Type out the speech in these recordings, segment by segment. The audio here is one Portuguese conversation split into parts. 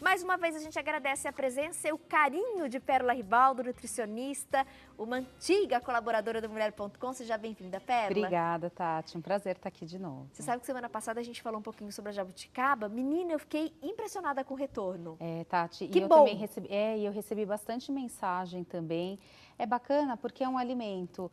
Mais uma vez a gente agradece a presença e o carinho de Pérola Ribaldo, nutricionista, uma antiga colaboradora do Mulher.com. Seja bem-vinda, Pérola. Obrigada, Tati. Um prazer estar aqui de novo. Você sabe que semana passada a gente falou um pouquinho sobre a jabuticaba. Menina, eu fiquei impressionada com o retorno. Tati, que e eu bom. também recebi, eu recebi bastante mensagem também. É bacana porque é um alimento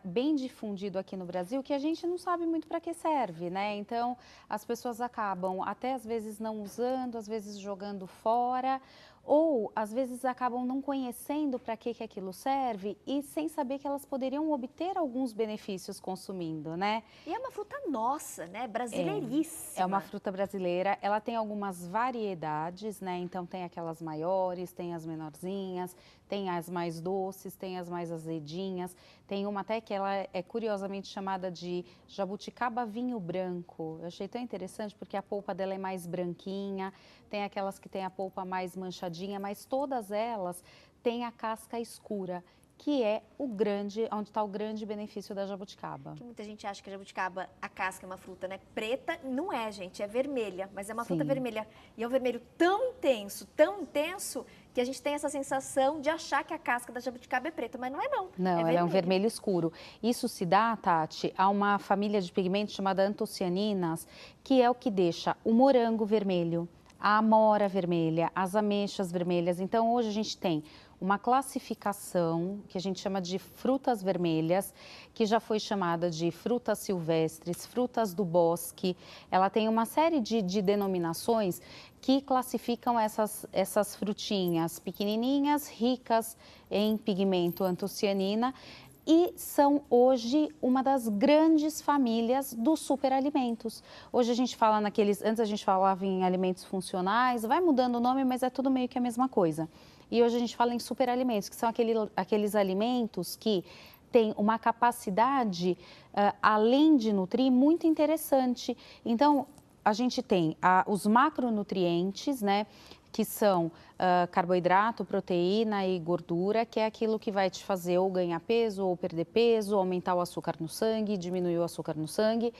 bem difundido aqui no Brasil que a gente não sabe muito para que serve, né? Então, as pessoas acabam até às vezes não usando, às vezes jogando fora, ou às vezes acabam não conhecendo para que aquilo serve e sem saber que elas poderiam obter alguns benefícios consumindo, né? E é uma fruta nossa, né? Brasileiríssima. É uma fruta brasileira, ela tem algumas variedades, né? Então tem aquelas maiores, tem as menorzinhas, tem as mais doces, tem as mais azedinhas, tem uma até que ela é curiosamente chamada de jabuticaba vinho branco. Eu achei tão interessante porque a polpa dela é mais branquinha, tem aquelas que tem a polpa mais manchadinha, mas todas elas têm a casca escura, que é onde está o grande benefício da jabuticaba. Que muita gente acha que a jabuticaba, a casca é uma fruta, né, preta. Não é, gente, é vermelha, mas é uma fruta vermelha. E é um vermelho tão intenso, que a gente tem essa sensação de achar que a casca da jabuticaba é preta, mas não é não. Não, ela é um vermelho escuro. Isso se dá, Tati, a uma família de pigmentos chamada antocianinas, que é o que deixa o morango vermelho, a amora vermelha, as ameixas vermelhas. Então, hoje a gente tem uma classificação que a gente chama de frutas vermelhas, que já foi chamada de frutas silvestres, frutas do bosque. Ela tem uma série de denominações que classificam essas frutinhas pequenininhas, ricas em pigmento antocianina, e são hoje uma das grandes famílias dos superalimentos. Hoje a gente fala antes a gente falava em alimentos funcionais, vai mudando o nome, mas é tudo meio que a mesma coisa. E hoje a gente fala em superalimentos, que são aqueles alimentos que têm uma capacidade, além de nutrir, muito interessante. Então, a gente tem os macronutrientes, né? Que são carboidrato, proteína e gordura, que é aquilo que vai te fazer ou ganhar peso, ou perder peso, aumentar o açúcar no sangue, diminuir o açúcar no sangue.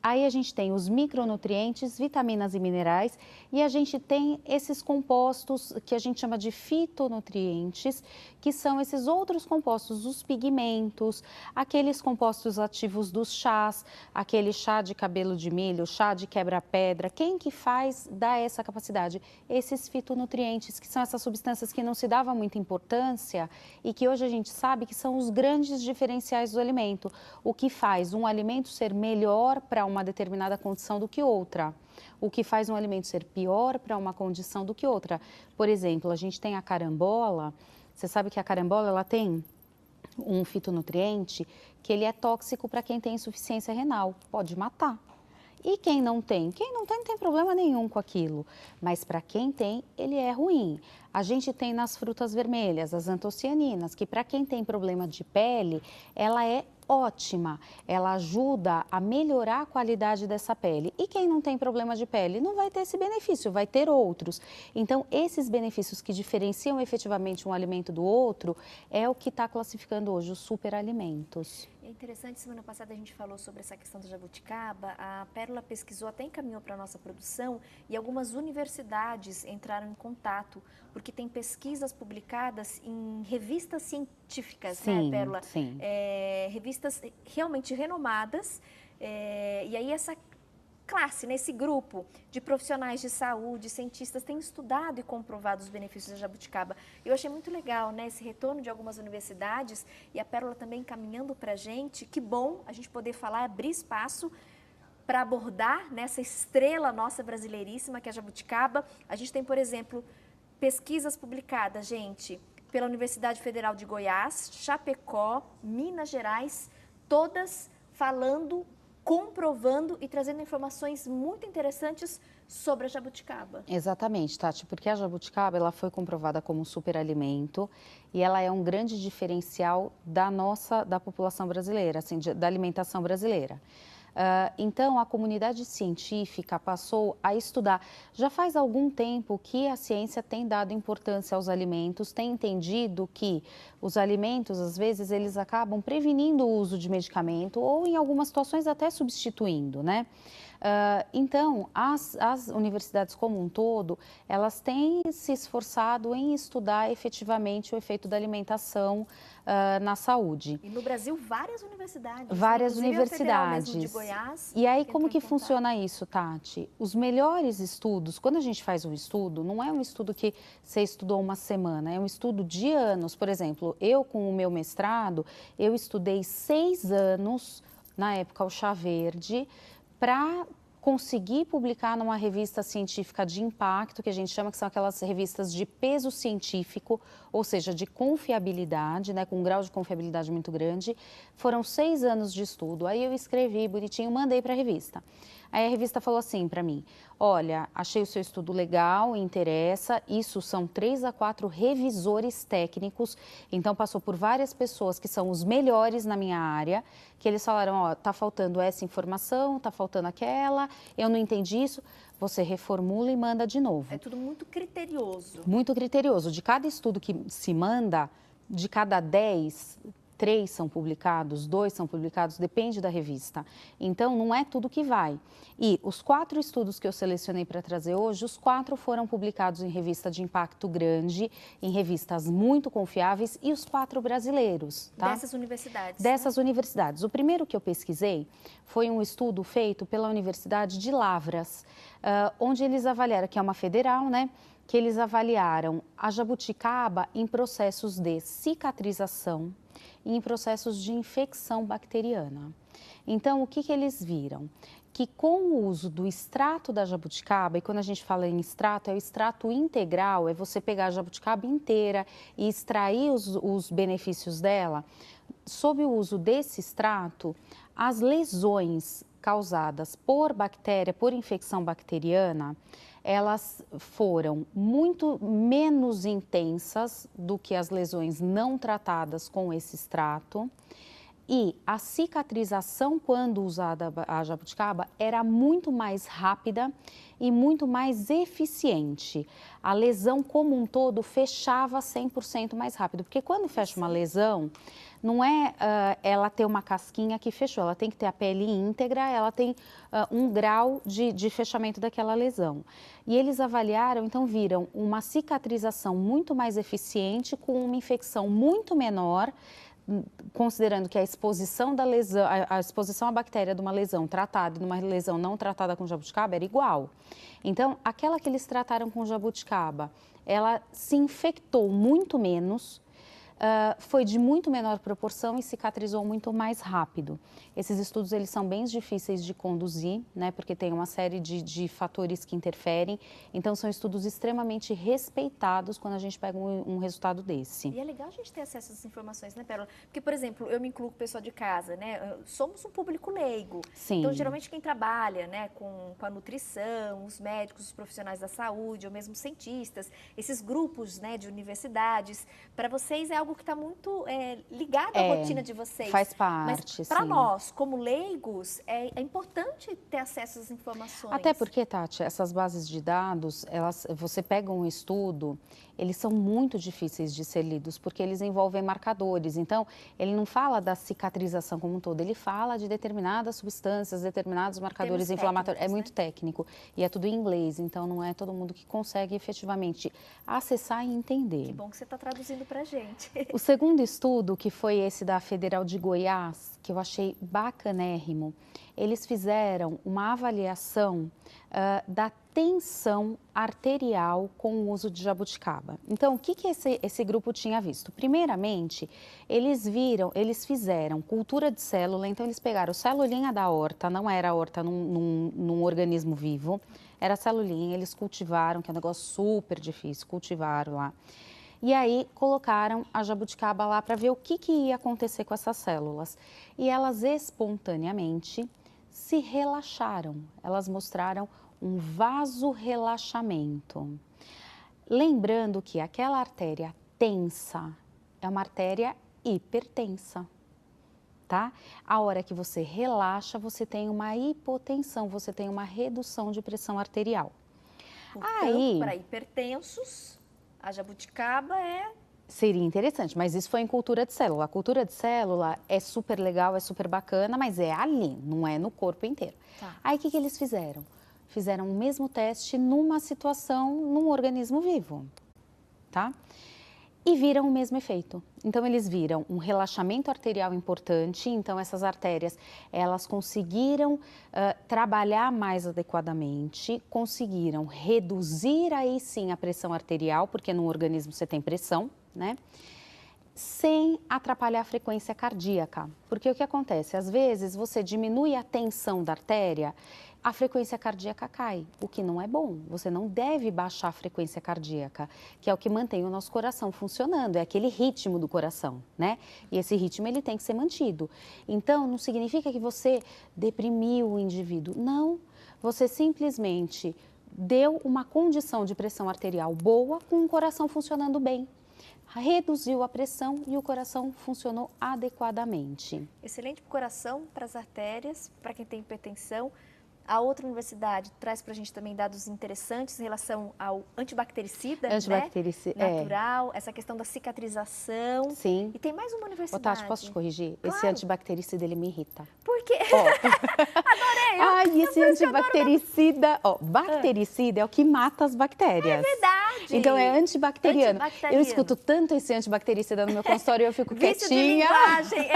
Aí a gente tem os micronutrientes, vitaminas e minerais, e a gente tem esses compostos que a gente chama de fitonutrientes, que são esses outros compostos, os pigmentos, aqueles compostos ativos dos chás, aquele chá de cabelo de milho, chá de quebra-pedra. Quem que faz dá essa capacidade? Esses fitonutrientes, que são essas substâncias que não se dava muita importância e que hoje a gente sabe que são os grandes diferenciais do alimento. O que faz um alimento ser melhor para uma determinada condição do que outra. O que faz um alimento ser pior para uma condição do que outra. Por exemplo, a gente tem a carambola. Você sabe que a carambola ela tem um fitonutriente que ele é tóxico para quem tem insuficiência renal, pode matar. E quem não tem? Quem não tem problema nenhum com aquilo, mas para quem tem, ele é ruim. A gente tem nas frutas vermelhas as antocianinas, que para quem tem problema de pele, ela é ótima, ela ajuda a melhorar a qualidade dessa pele. E quem não tem problema de pele não vai ter esse benefício, vai ter outros. Então, esses benefícios que diferenciam efetivamente um alimento do outro é o que está classificando hoje os superalimentos. É interessante, semana passada a gente falou sobre essa questão da jabuticaba, a Pérola pesquisou, até encaminhou para a nossa produção e algumas universidades entraram em contato, porque tem pesquisas publicadas em revistas científicas, sim, né, Pérola? Sim. Revistas realmente renomadas, e aí essa classe, nesse grupo de profissionais de saúde, cientistas, têm estudado e comprovado os benefícios da jabuticaba. Eu achei muito legal, né, esse retorno de algumas universidades e a Pérola também encaminhando para a gente. Que bom a gente poder falar, abrir espaço para abordar nessa estrela nossa brasileiríssima, que é a jabuticaba. A gente tem, por exemplo, pesquisas publicadas, gente, pela Universidade Federal de Goiás, Chapecó, Minas Gerais, todas falando, comprovando e trazendo informações muito interessantes sobre a jabuticaba. Exatamente, Tati, porque a jabuticaba ela foi comprovada como superalimento e ela é um grande diferencial da população brasileira, assim, da alimentação brasileira. Então, a comunidade científica passou a estudar. Já faz algum tempo que a ciência tem dado importância aos alimentos, tem entendido que os alimentos, às vezes, eles acabam prevenindo o uso de medicamento ou, em algumas situações, até substituindo, né? Então, as universidades como um todo, elas têm se esforçado em estudar efetivamente o efeito da alimentação na saúde. E no Brasil, várias universidades. Várias né? Inclusive a universidades. Federal mesmo de Goiás. E aí, como que entrou em contato. funciona isso, Tati? Os melhores estudos, quando a gente faz um estudo, não é um estudo que você estudou uma semana, é um estudo de anos. Por exemplo, eu com o meu mestrado, eu estudei 6 anos, na época o Chá Verde, para conseguir publicar numa revista científica de impacto, que a gente chama que são aquelas revistas de peso científico, ou seja, de confiabilidade, né, com um grau de confiabilidade muito grande. Foram 6 anos de estudo. Aí eu escrevi bonitinho, mandei para a revista. Aí a revista falou assim para mim: olha, achei o seu estudo legal, interessa, isso são 3 a 4 revisores técnicos, então passou por várias pessoas que são os melhores na minha área, que eles falaram, ó, tá faltando essa informação, tá faltando aquela, eu não entendi isso, você reformula e manda de novo. É tudo muito criterioso. Muito criterioso. De cada estudo que se manda, de cada 10, 3 são publicados, 2 são publicados, depende da revista. Então, não é tudo que vai. E os 4 estudos que eu selecionei para trazer hoje, os 4 foram publicados em revista de impacto grande, em revistas muito confiáveis, e os 4 brasileiros. Tá? Dessas universidades. Dessas universidades. O primeiro que eu pesquisei foi um estudo feito pela Universidade de Lavras, onde eles avaliaram, que é uma federal, né? Que eles avaliaram a jabuticaba em processos de cicatrização e em processos de infecção bacteriana. Então, o que eles viram? Que com o uso do extrato da jabuticaba, e quando a gente fala em extrato, é o extrato integral, é você pegar a jabuticaba inteira e extrair os benefícios dela. Sob o uso desse extrato, as lesões causadas por bactéria, por infecção bacteriana, elas foram muito menos intensas do que as lesões não tratadas com esse extrato. E a cicatrização, quando usada a jabuticaba, era muito mais rápida e muito mais eficiente. A lesão como um todo fechava 100% mais rápido, porque quando fecha uma lesão, não é ela ter uma casquinha que fechou, ela tem que ter a pele íntegra, ela tem um grau de fechamento daquela lesão. E eles avaliaram, então viram uma cicatrização muito mais eficiente, com uma infecção muito menor, considerando que a exposição da lesão, a exposição à bactéria de uma lesão tratada e de uma lesão não tratada com jabuticaba era igual. Então, aquela que eles trataram com jabuticaba, ela se infectou muito menos, foi de muito menor proporção e cicatrizou muito mais rápido. Esses estudos, eles são bem difíceis de conduzir, né, porque tem uma série de fatores que interferem. Então, são estudos extremamente respeitados quando a gente pega um resultado desse. E é legal a gente ter acesso a essas informações, né, Pérola? Porque, por exemplo, eu me incluo com o pessoal de casa, né? Somos um público leigo. Sim. Então, geralmente, quem trabalha, né, com a nutrição, os médicos, os profissionais da saúde, ou mesmo cientistas, esses grupos, né, de universidades, para vocês é algo que está muito ligado à rotina de vocês. Faz parte, mas para sim. nós, como leigos, é importante ter acesso às informações. Até porque, Tati, essas bases de dados, você pega um estudo, eles são muito difíceis de ser lidos, porque eles envolvem marcadores. Então, ele não fala da cicatrização como um todo, ele fala de determinadas substâncias, determinados marcadores inflamatórios. É muito técnico e é tudo em inglês, então não é todo mundo que consegue efetivamente acessar e entender. Que bom que você está traduzindo para a gente. O segundo estudo, que foi esse da Federal de Goiás, que eu achei bacanérrimo, eles fizeram uma avaliação da tensão arterial com o uso de jabuticaba. Então, o que esse grupo tinha visto? Primeiramente, eles fizeram cultura de célula, então eles pegaram celulinha da horta, não era a horta num organismo vivo, era celulinha, eles cultivaram, que é um negócio super difícil, cultivaram lá. E aí colocaram a jabuticaba lá para ver o que ia acontecer com essas células. E elas espontaneamente se relaxaram, elas mostraram um vasorrelaxamento. Lembrando que aquela artéria tensa é uma artéria hipertensa, tá? A hora que você relaxa, você tem uma hipotensão, você tem uma redução de pressão arterial. Portanto, para hipertensos, a jabuticaba é Seria interessante, mas isso foi em cultura de célula. A cultura de célula é super legal, é super bacana, mas é ali, não é no corpo inteiro. Tá. Aí o que eles fizeram? Fizeram o mesmo teste numa situação, num organismo vivo, tá? E viram o mesmo efeito. Então, eles viram um relaxamento arterial importante, então essas artérias, elas conseguiram trabalhar mais adequadamente, conseguiram reduzir aí sim a pressão arterial, porque no organismo você tem pressão, né? Sem atrapalhar a frequência cardíaca. Porque o que acontece? Às vezes você diminui a tensão da artéria, a frequência cardíaca cai, o que não é bom. Você não deve baixar a frequência cardíaca, que é o que mantém o nosso coração funcionando, é aquele ritmo do coração, né? E esse ritmo ele tem que ser mantido. Então, não significa que você deprimiu o indivíduo. Não, você simplesmente deu uma condição de pressão arterial boa com o coração funcionando bem. Reduziu a pressão e o coração funcionou adequadamente. Excelente para o coração, para as artérias, para quem tem hipertensão. A outra universidade traz para a gente também dados interessantes em relação ao antibactericida, né? Natural, essa questão da cicatrização. Sim. E tem mais uma universidade. Tati, posso te corrigir? Claro. Esse antibactericida, ele me irrita. Por quê? Adorei! Ai, esse antibactericida, bactericida é o que mata as bactérias. É verdade! Então é antibacteriano. Eu escuto tanto esse antibactericida no meu consultório e eu fico quietinha. De linguagem,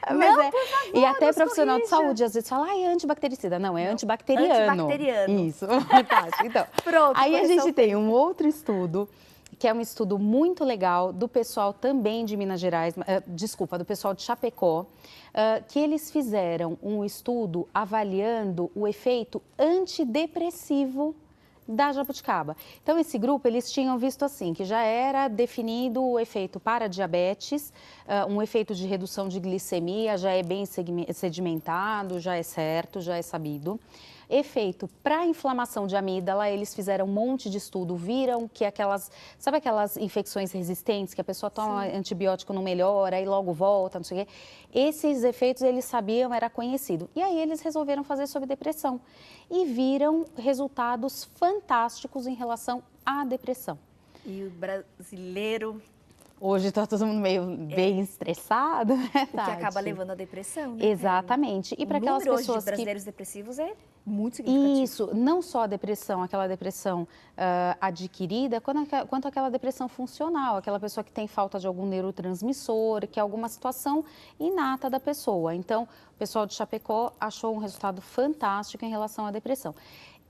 Mas não, por favor, e até profissional de saúde às vezes fala, é antibactericida. Não, é antibacteriano. Antibacteriano. Isso, Tati. Então, pronto, aí a gente tem um outro estudo, que é um estudo muito legal do pessoal também de Minas Gerais, do pessoal de Chapecó, que eles fizeram um estudo avaliando o efeito antidepressivo da jabuticaba. Então, esse grupo, eles tinham visto assim, que já era definido o efeito para diabetes, um efeito de redução de glicemia, já é bem sedimentado, já é certo, já é sabido. Efeito para inflamação de amígdala, eles fizeram um monte de estudo, viram que sabe aquelas infecções resistentes que a pessoa toma antibiótico não melhora e logo volta, não sei o quê. Esses efeitos eles sabiam, era conhecido. E aí eles resolveram fazer sobre depressão e viram resultados fantásticos em relação à depressão. E o brasileiro... Hoje está todo mundo meio bem estressado, né, Tati? O que acaba levando à depressão, né? Exatamente. E para aquelas pessoas hoje de brasileiros depressivos é muito significativo. Isso, não só a depressão, aquela depressão adquirida, quanto aquela depressão funcional, aquela pessoa que tem falta de algum neurotransmissor, que é alguma situação inata da pessoa. Então, o pessoal de Chapecó achou um resultado fantástico em relação à depressão.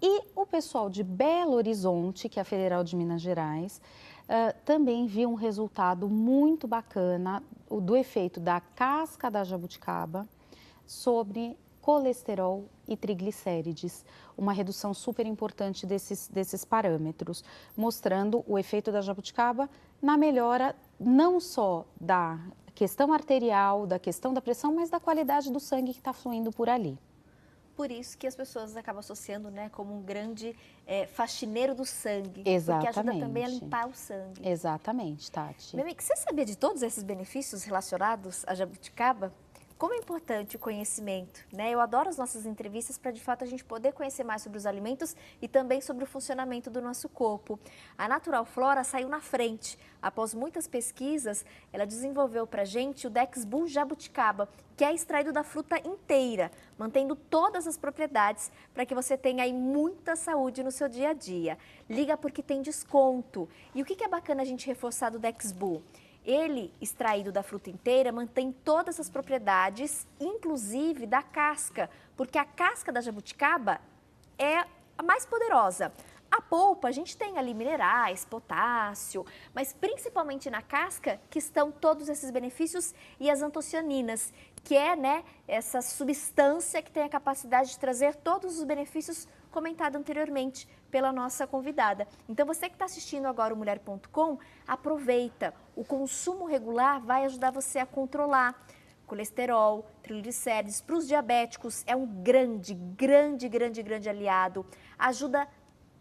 E o pessoal de Belo Horizonte, que é a Federal de Minas Gerais, também viu um resultado muito bacana do efeito da casca da jabuticaba sobre colesterol e triglicérides, uma redução super importante desses parâmetros, mostrando o efeito da jabuticaba na melhora não só da questão arterial, da questão da pressão, mas da qualidade do sangue que está fluindo por ali. Por isso que as pessoas acabam associando, né, como um grande faxineiro do sangue. Exatamente. Porque ajuda também a limpar o sangue. Exatamente, Tati. Meu amigo, você sabia de todos esses benefícios relacionados à jabuticaba? Como é importante o conhecimento, né? Eu adoro as nossas entrevistas para, de fato, a gente poder conhecer mais sobre os alimentos e também sobre o funcionamento do nosso corpo. A Natural Flora saiu na frente. Após muitas pesquisas, ela desenvolveu para a gente o Dexbull Jabuticaba, que é extraído da fruta inteira, mantendo todas as propriedades para que você tenha aí muita saúde no seu dia a dia. Liga porque tem desconto. E o que é bacana a gente reforçar do Dexbull? Ele, extraído da fruta inteira, mantém todas as propriedades, inclusive da casca, porque a casca da jabuticaba é a mais poderosa. A polpa, a gente tem ali minerais, potássio, mas principalmente na casca que estão todos esses benefícios e as antocianinas, que é, né, essa substância que tem a capacidade de trazer todos os benefícios comentados anteriormente pela nossa convidada. Então, você que está assistindo agora o Mulher.com, aproveita. O consumo regular vai ajudar você a controlar colesterol, triglicérides. Para os diabéticos, é um grande aliado. Ajuda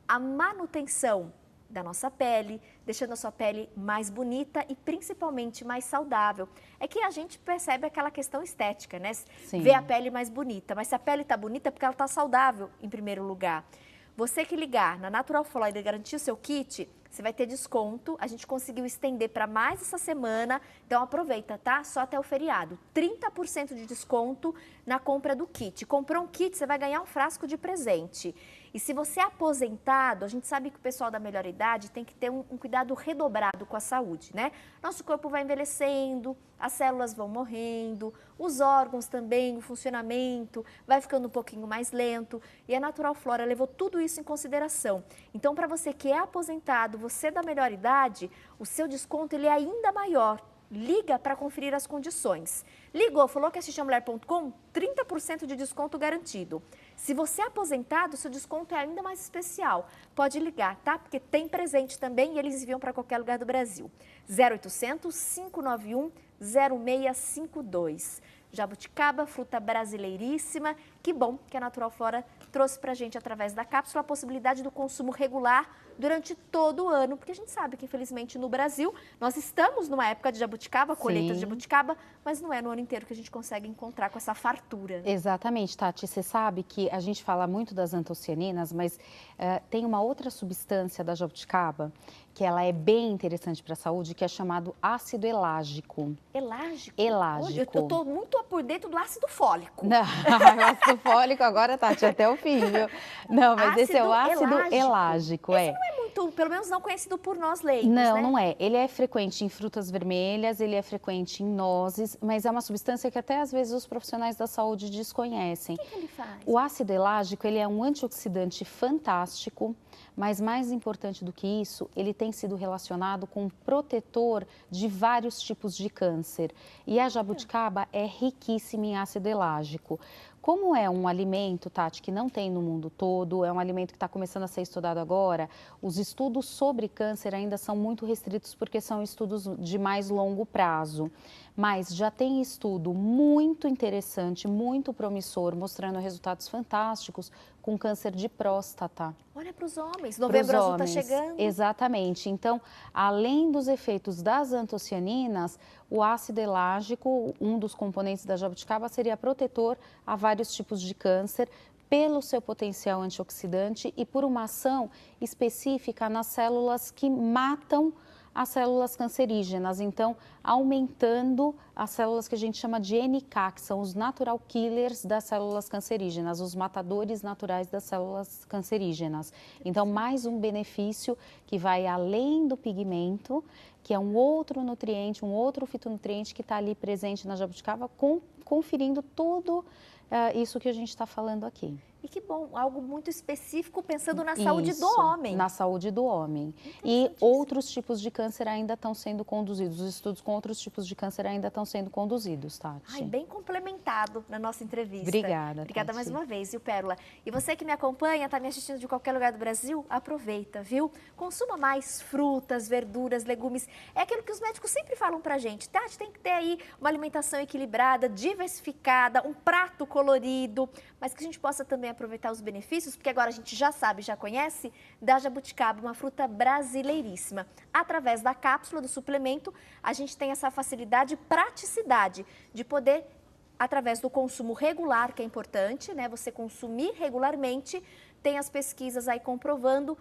a manutenção da nossa pele, deixando a sua pele mais bonita e principalmente mais saudável. É que a gente percebe aquela questão estética, né? Sim. Ver a pele mais bonita, mas se a pele está bonita é porque ela está saudável em primeiro lugar. Você que ligar na Natural Flora e garantir o seu kit, você vai ter desconto. A gente conseguiu estender para mais essa semana, então aproveita, tá? Só até o feriado. 30% de desconto na compra do kit. Comprou um kit, você vai ganhar um frasco de presente. E se você é aposentado, a gente sabe que o pessoal da melhor idade tem que ter um cuidado redobrado com a saúde, né? Nosso corpo vai envelhecendo, as células vão morrendo, os órgãos também, o funcionamento vai ficando um pouquinho mais lento. E a Natural Flora levou tudo isso em consideração. Então, para você que é aposentado, você da melhor idade, o seu desconto ele é ainda maior. Liga para conferir as condições. Ligou, falou que assistiu a mulher.com, 30% de desconto garantido. Se você é aposentado, seu desconto é ainda mais especial. Pode ligar, tá? Porque tem presente também e eles enviam para qualquer lugar do Brasil. 0800 591 0652. Jabuticaba, fruta brasileiríssima. Que bom que a Natural Flora trouxe para a gente, através da cápsula, a possibilidade do consumo regular durante todo o ano, porque a gente sabe que, infelizmente, no Brasil, nós estamos numa época de jabuticaba, colheita de jabuticaba, mas não é no ano inteiro que a gente consegue encontrar com essa fartura. Exatamente, Tati. Você sabe que a gente fala muito das antocianinas, mas tem uma outra substância da jabuticaba que ela é bem interessante para a saúde, que é chamado ácido elágico. Elágico? Elágico. Olha, eu estou muito por dentro do ácido fólico. Não, o ácido fólico agora, Tati, até o fim, viu? Não, mas esse é o ácido elágico. Esse não é muito, pelo menos não conhecido por nós leigos, não, né? Não é. Ele é frequente em frutas vermelhas, ele é frequente em nozes, mas é uma substância que até às vezes os profissionais da saúde desconhecem. O que ele faz? O ácido elágico, ele é um antioxidante fantástico, mas mais importante do que isso, ele tem sido relacionado com um protetor de vários tipos de câncer. E a jabuticaba é riquíssima em ácido elágico. Como é um alimento, Tati, que não tem no mundo todo, é um alimento que está começando a ser estudado agora, os estudos sobre câncer ainda são muito restritos porque são estudos de mais longo prazo. Mas já tem estudo muito interessante, muito promissor, mostrando resultados fantásticos com câncer de próstata. Olha para os homens, Novembro Azul está chegando. Exatamente. Então, além dos efeitos das antocianinas, o ácido elágico, um dos componentes da jabuticaba, seria protetor a vários tipos de câncer, pelo seu potencial antioxidante e por uma ação específica nas células que matam as células cancerígenas, então aumentando as células que a gente chama de NK, que são os natural killers das células cancerígenas, os matadores naturais das células cancerígenas. Então, mais um benefício que vai além do pigmento, que é um outro nutriente, um outro fitonutriente que está ali presente na jabuticaba, conferindo tudo isso que a gente está falando aqui. E que bom, algo muito específico pensando na saúde do homem. Na saúde do homem. E outros tipos de câncer ainda estão sendo conduzidos, os estudos com outros tipos de câncer ainda estão sendo conduzidos, Tati. Ai, bem complementado na nossa entrevista. Obrigada, Obrigada Tati. mais uma vez, viu, Pérola? E você que me acompanha, está me assistindo de qualquer lugar do Brasil, aproveita, viu? Consuma mais frutas, verduras, legumes. É aquilo que os médicos sempre falam pra gente. Tati, tem que ter aí uma alimentação equilibrada, diversificada, um prato colorido, mas que a gente possa também aproveitar os benefícios, porque agora a gente já sabe, já conhece, da jabuticaba, uma fruta brasileiríssima. Através da cápsula, do suplemento, a gente tem essa facilidade e praticidade de poder, através do consumo regular, que é importante, né? Você consumir regularmente, tem as pesquisas aí comprovando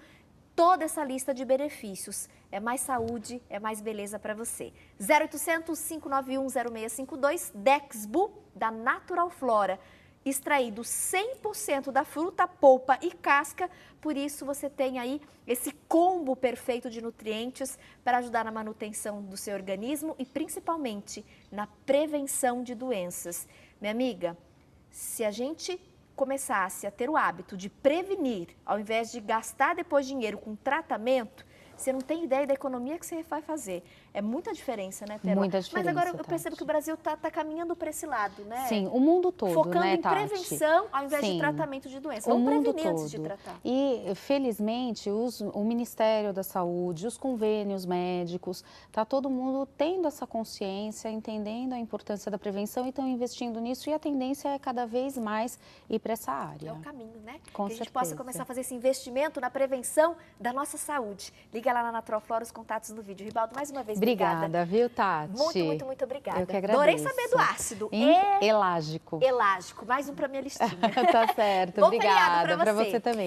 toda essa lista de benefícios. É mais saúde, é mais beleza para você. 0800 591 0652, Dexbu, da Natural Flora. Extraído 100% da fruta, polpa e casca, por isso você tem aí esse combo perfeito de nutrientes para ajudar na manutenção do seu organismo e principalmente na prevenção de doenças. Minha amiga, se a gente começasse a ter o hábito de prevenir, ao invés de gastar depois dinheiro com tratamento, você não tem ideia da economia que você vai fazer. É muita diferença, né, Pérola? Muita diferença, Mas agora eu Tati. percebo que o Brasil está caminhando para esse lado, né? Sim, o mundo todo, focando né, em Tati? prevenção ao invés Sim. de tratamento de doença. O Vamos mundo prevenir todo. antes de tratar. E, felizmente, o Ministério da Saúde, os convênios médicos, está todo mundo tendo essa consciência, entendendo a importância da prevenção e estão investindo nisso. E a tendência é cada vez mais ir para essa área. É o caminho, né? Com que a gente certeza. possa começar a fazer esse investimento na prevenção da nossa saúde. Liga lá na Natural Flora, os contatos no vídeo. Ribaldo, mais uma vez, Obrigada, viu, Tati? Muito obrigada. Eu que agradeço. Adorei saber do ácido. Elágico. Elágico. Mais um para minha listinha. Tá certo. Bom feriado Obrigada. pra Para você. você também.